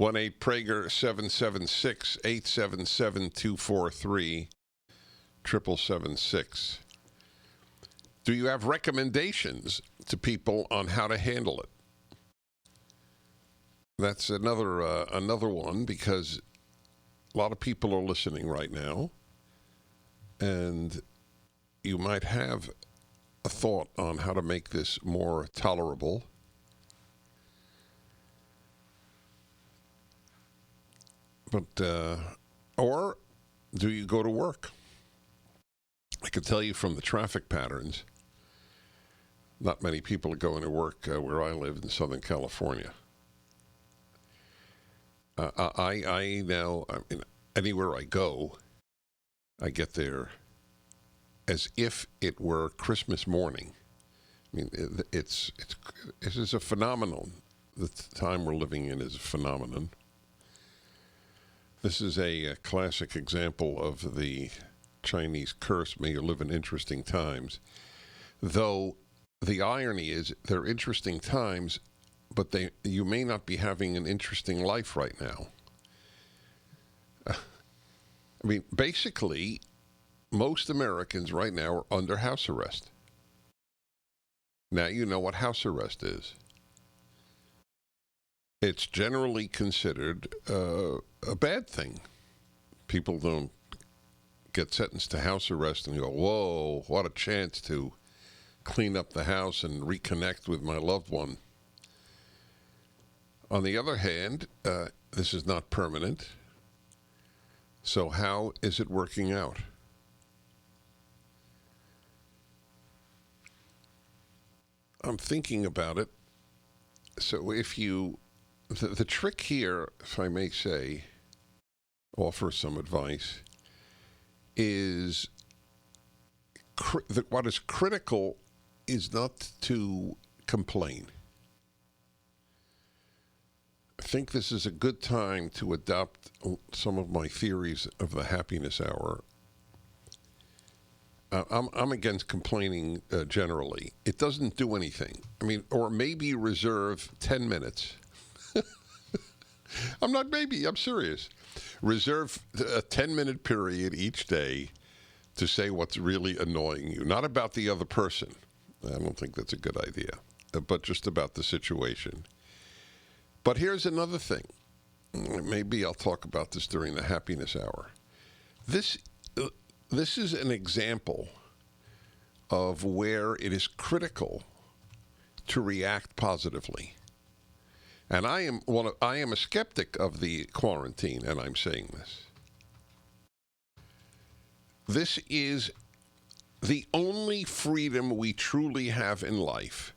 1-8-PRAGER 776-877-243 777-6. Do you have recommendations to people on how to handle it? That's another one, because a lot of people are listening right now, and you might have a thought on how to make this more tolerable. But, or do you go to work? I can tell you from the traffic patterns, not many people are going to work where I live in Southern California. I now, anywhere I go, I get there as if it were Christmas morning. I mean, this is a phenomenon. The time we're living in is a phenomenon. This is a classic example of the Chinese curse, may you live in interesting times. Though the irony is they're interesting times, but you may not be having an interesting life right now. I mean, basically, most Americans right now are under house arrest. Now you know what house arrest is. It's generally considered a bad thing. People don't get sentenced to house arrest and go, whoa, what a chance to clean up the house and reconnect with my loved one. On the other hand, this is not permanent. So how is it working out? I'm thinking about it. So if you, the trick here, if I may say, offer some advice, is what is critical is not to complain. I think this is a good time to adopt some of my theories of the happiness hour. I'm against complaining generally. It doesn't do anything. I mean, or maybe reserve 10 minutes. I'm serious. Reserve a 10-minute period each day to say what's really annoying you. Not about the other person. I don't think that's a good idea. But just about the situation. But here's another thing. Maybe I'll talk about this during the happiness hour. This is an example of where it is critical to react positively. And I am a skeptic of the quarantine, and I'm saying this. This is the only freedom we truly have in life,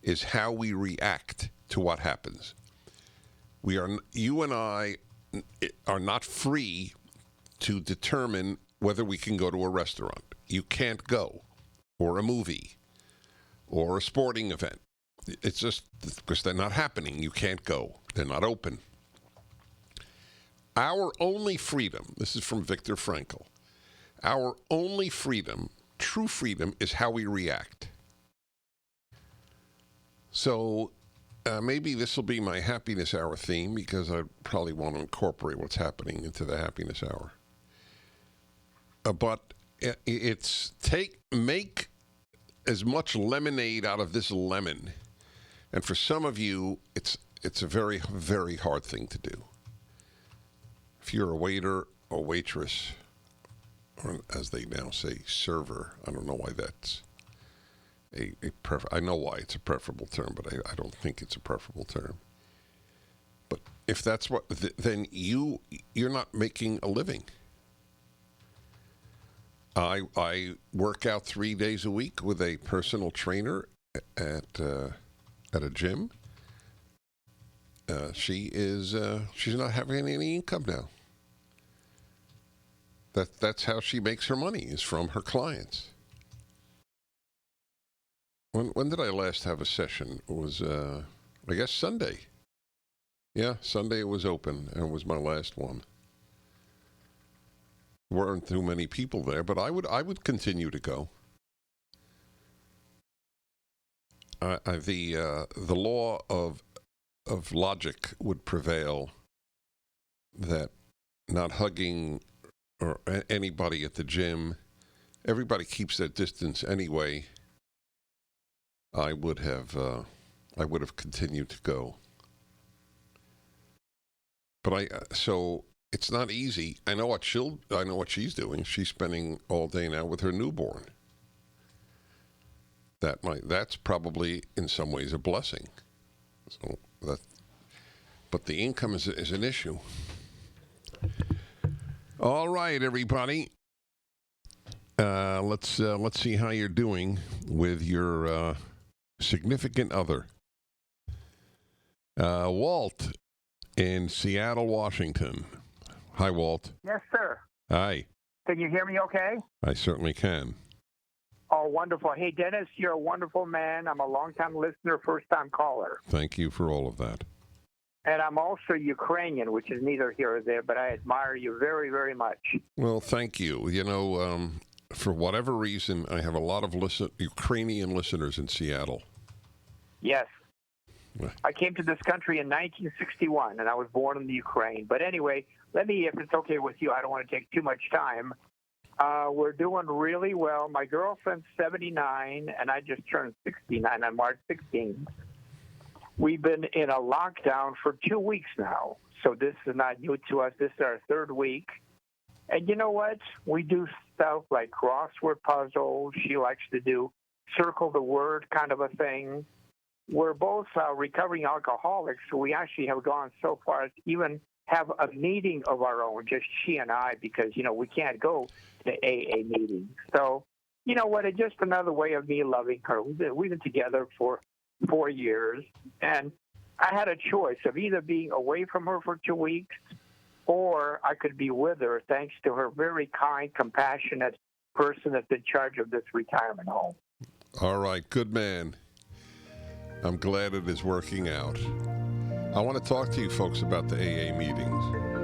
is how we react to what happens. You and I are not free to determine whether we can go to a restaurant. You can't go, or a movie, or a sporting event. It's just because they're not happening. You can't go. They're not open. Our only freedom, this is from Viktor Frankl, our only freedom, true freedom, is how we react. So maybe this will be my happiness hour theme, because I probably want to incorporate what's happening into the happiness hour. But make as much lemonade out of this lemon. And for some of you, it's a very, very hard thing to do. If you're a waiter or waitress, or as they now say, server, I don't know why that's I know why it's a preferable term, but I don't think it's a preferable term. But if that's what, then you're not making a living. I work out 3 days a week with a personal trainer at a gym. She's not having any income now. That's how she makes her money, is from her clients. When did I last have a session? It was I guess Sunday. Yeah, Sunday it was open, and it was my last one. Weren't too many people there, but I would continue to go. The law of logic would prevail that not hugging or anybody at the gym, everybody keeps their distance anyway, I would have continued to go. But so it's not easy. I know what she's doing. She's spending all day now with her newborn. That's probably in some ways a blessing. But the income is an issue. All right, everybody. Let's see how you're doing with your significant other. Walt in Seattle, Washington. Hi, Walt. Yes, sir. Hi. Can you hear me okay? I certainly can. Oh, wonderful. Hey, Dennis, you're a wonderful man. I'm a longtime listener, first-time caller. Thank you for all of that. And I'm also Ukrainian, which is neither here or there, but I admire you very, very much. Well, thank you. You know, for whatever reason, I have a lot of Ukrainian listeners in Seattle. Yes. I came to this country in 1961, and I was born in the Ukraine. But anyway, let me, if it's okay with you, I don't want to take too much time. We're doing really well. My girlfriend's 79, and I just turned 69 on March 16th. We've been in a lockdown for 2 weeks now, so this is not new to us. This is our third week. And you know what? We do stuff like crossword puzzles. She likes to do circle the word kind of a thing. We're both recovering alcoholics, so we actually have gone so far as even have a meeting of our own, just she and I, because, you know, we can't go to AA meetings. So, you know what? It's just another way of me loving her. We've been together for 4 years, and I had a choice of either being away from her for 2 weeks or I could be with her thanks to her very kind, compassionate person that's in charge of this retirement home. All right, good man. I'm glad it is working out. I want to talk to you folks about the AA meetings.